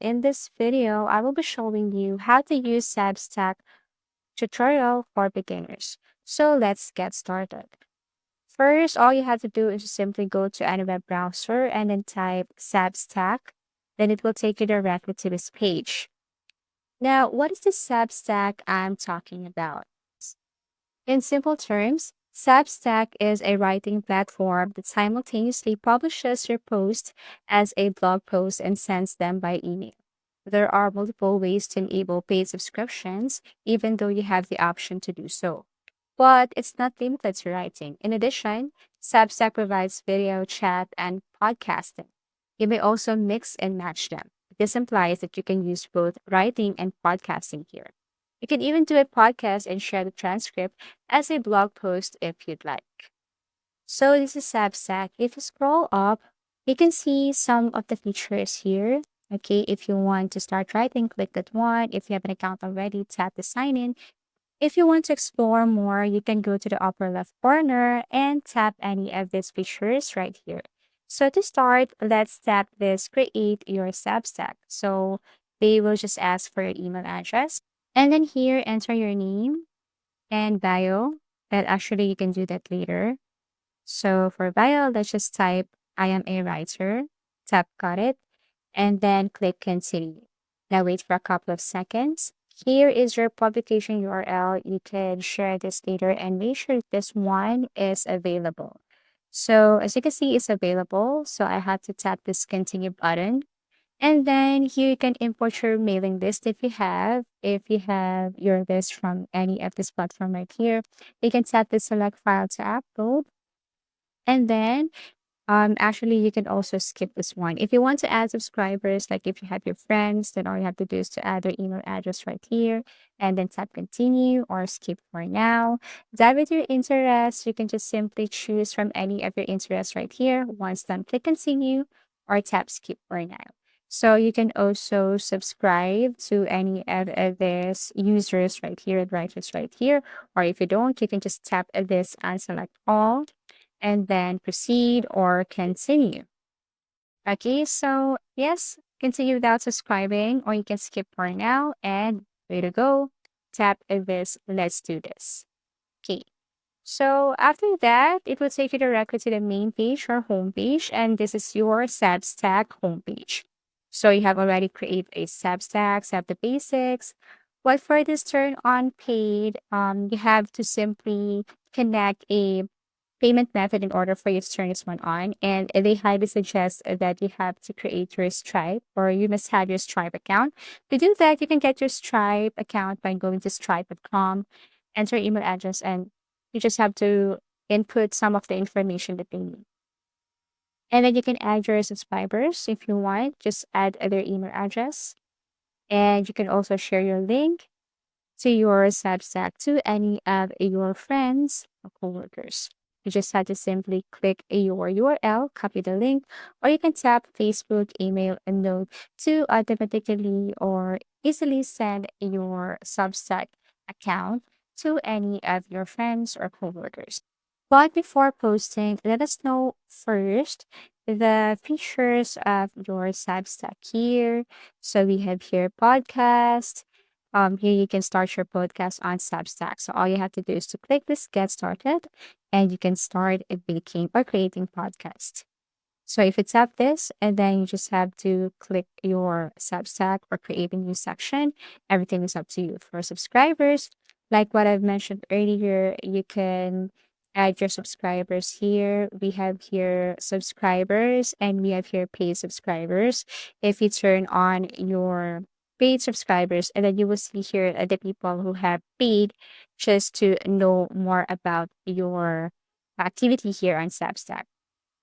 In this video, I will be showing you how to use Substack tutorial for beginners. So let's get started. First, all you have to do is simply go to any web browser and then type Substack. Then it will take you directly to this page. Now, what is the Substack I'm talking about? In simple terms, Substack is a writing platform that simultaneously publishes your post as a blog post and sends them by email. There are multiple ways to enable paid subscriptions, even though you have the option to do so. But it's not limited to writing. In addition, Substack provides video, chat, and podcasting. You may also mix and match them. This implies that you can use both writing and podcasting here. You can even do a podcast and share the transcript as a blog post if you'd like. So this is Substack. If you scroll up, you can see some of the features here. Okay, if you want to start writing, click that one. If you have an account already, tap the sign in. If you want to explore more, you can go to the upper left corner and tap any of these features right here. So to start, let's tap this create your Substack. So they will just ask for your email address. And then here, enter your name and bio. But actually, you can do that later. So for bio, let's just type I am a writer. Tap got it. And then click continue. Now wait for a couple of seconds. Here is your publication URL. You can share this later and make sure this one is available. So as you can see, it's available. So I have to tap this continue button. And then here you can import your mailing list if you have. If you have your list from any of this platform right here, you can tap the select file to upload. And then actually, you can also skip this one. If you want to add subscribers, like if you have your friends, then all you have to do is to add their email address right here and then tap continue or skip for now. Dive with your interests. You can just simply choose from any of your interests right here. Once done, click continue or tap skip for now. So you can also subscribe to any of these users right here, writers right here. Or if you don't, you can just tap this and select all and then proceed or continue. Okay, so yes, continue without subscribing, or you can skip for now and way to go. Tap this, let's do this. Okay, so after that, it will take you directly to the main page or home page, and this is your Substack homepage. So you have already created a Substack, set the basics. But for this turn on paid, you have to simply connect a payment method in order for you to turn this one on. And they highly suggest that you have to create your Stripe or you must have your Stripe account. To do that, you can get your Stripe account by going to stripe.com, enter your email address, and you just have to input some of the information that they need. And then you can add your subscribers if you want. Just add their email address. And you can also share your link to your Substack to any of your friends or coworkers. You just have to simply click your URL, copy the link, or you can tap Facebook, email, and note to automatically or easily send your Substack account to any of your friends or coworkers. But before posting, let us know first the features of your Substack here. So we have here podcast. Here you can start your podcast on Substack. So all you have to do is to click this get started and you can start making or creating podcast. So if you tap this and then you just have to click your Substack or create a new section, everything is up to you. For subscribers, like what I've mentioned earlier, you can add your subscribers here. We have here subscribers and we have here paid subscribers. If you turn on your paid subscribers, and then you will see here the people who have paid just to know more about your activity here on Substack.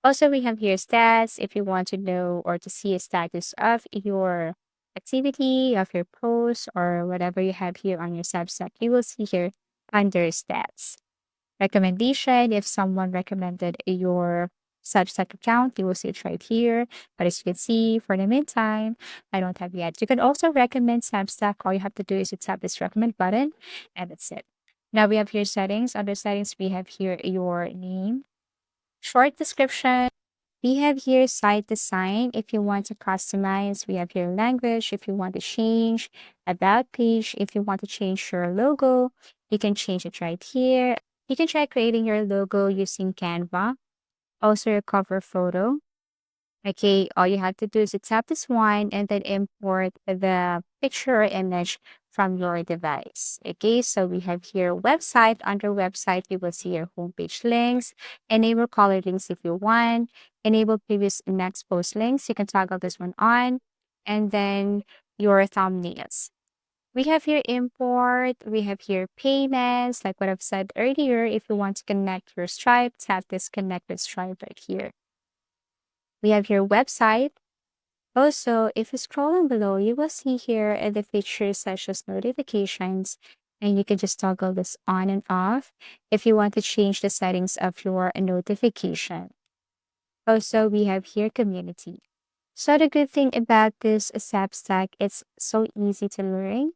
Also, we have here stats if you want to know or to see a status of your activity, of your post, or whatever you have here on your Substack. You will see here under stats. Recommendation, if someone recommended your Substack account, you will see it right here. But as you can see, for the meantime, I don't have yet. You can also recommend Substack. All you have to do is to tap this recommend button, and that's it. Now we have here settings. Under settings, we have here your name, short description, We have here site design. If you want to customize, we have here language. If you want to change about page, if you want to change your logo, you can change it right here. You can try creating your logo using Canva. Also your cover photo. Okay, all you have to do is to tap this one and then import the picture or image from your device. Okay, so we have here website. Under website, you will see your homepage links. Enable color links if you want. Enable previous next post links. You can toggle this one on. And then your thumbnails. We have here import. We have here payments. Like what I've said earlier, if you want to connect your Stripe, tap this connect with Stripe right here. We have your website. Also, if you scroll on below, you will see here the features such as notifications, and you can just toggle this on and off if you want to change the settings of your notification. Also, we have here community. So the good thing about this Substack, it's so easy to learn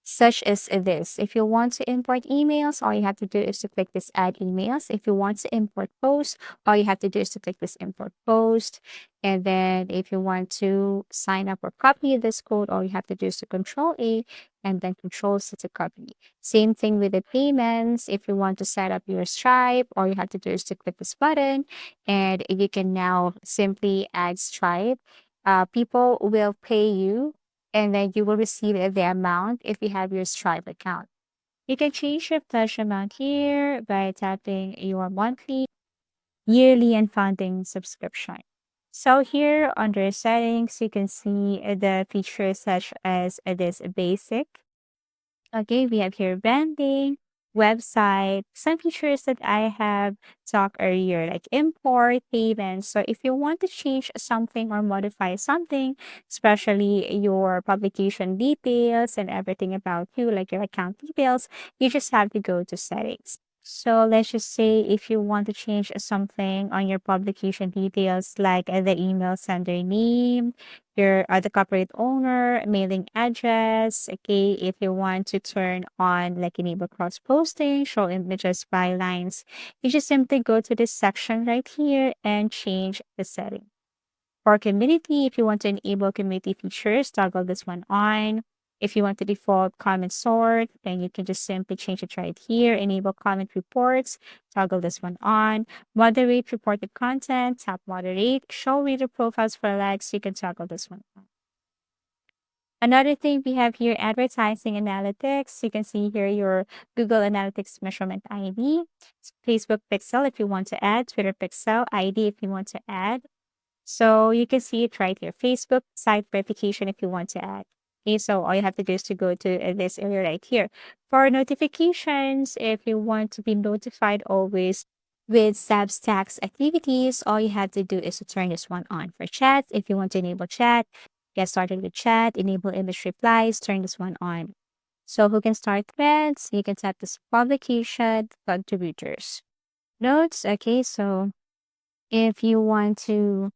such as this. If you want to import emails, all you have to do is to click this add emails. If you want to import posts, all you have to do is to click this import post. And then if you want to sign up or copy this code, all you have to do is to control A and then control C to copy. Same thing with the payments. If you want to set up your Stripe, all you have to do is to click this button and you can now simply add Stripe. People will pay you and then you will receive the amount if you have your Stripe account. You can change your pledge amount here by tapping your monthly, yearly, and funding subscription. So here under settings, you can see the features such as this basic. Okay, we have here branding, website, some features that I have talked earlier, like import, payments. So if you want to change something or modify something, especially your publication details and everything about you, like your account details, you just have to go to settings. So let's just say if you want to change something on your publication details, like the email sender name, your the corporate owner, mailing address. Okay, if you want to turn on like enable cross posting, show images by lines, you just simply go to this section right here and change the setting. For community, if you want to enable community features, toggle this one on. If you want to default comment sort, then you can just simply change it right here. Enable comment reports, toggle this one on. Moderate reported content, tap moderate. Show reader profiles for likes, you can toggle this one on. Another thing we have here, advertising analytics. You can see here your Google Analytics measurement ID, Facebook pixel if you want to add, Twitter pixel ID if you want to add. So you can see it right here, Facebook site verification if you want to add. Okay, so all you have to do is to go to this area right here. For notifications, if you want to be notified always with Substack's activities, all you have to do is to turn this one on. For chat, if you want to enable chat, get started with chat, enable image replies, turn this one on. So who can start threads? You can tap this publication contributors. Notes, okay, so if you want to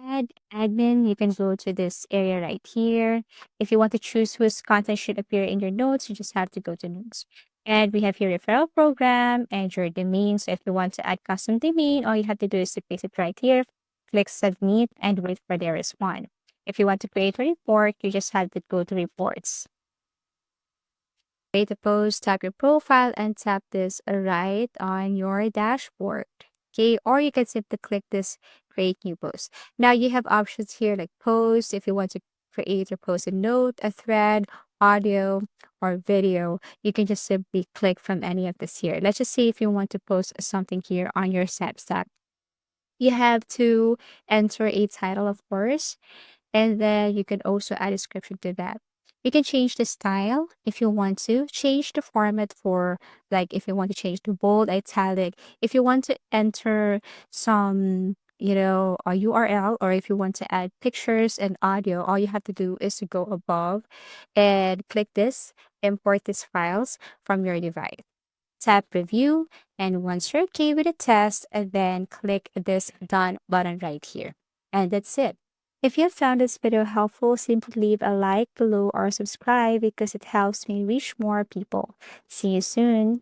add admin, you can go to this area right here. If you want to choose whose content should appear in your notes, you just have to go to notes. And we have here referral program and your domain. So if you want to add custom domain, all you have to do is to place it right here, click submit and wait for their response. If you want to create a report, you just have to go to reports. Create a post, tap your profile, and tap this right on your dashboard. Okay, or you can simply click this create new post. Now you have options here like post, if you want to create or post a note, a thread, audio, or video, you can just simply click from any of this here. Let's just say if you want to post something here on your Substack. You have to enter a title, of course, and then you can also add a description to that. You can change the style if you want to, change the format for like if you want to change to bold, italic, if you want to enter some, a URL, or if you want to add pictures and audio, all you have to do is to go above and click this, import these files from your device. Tap review, and once you're okay with the test, and then click this done button right here. And that's it. If you found this video helpful, simply leave a like below or subscribe because it helps me reach more people. See you soon.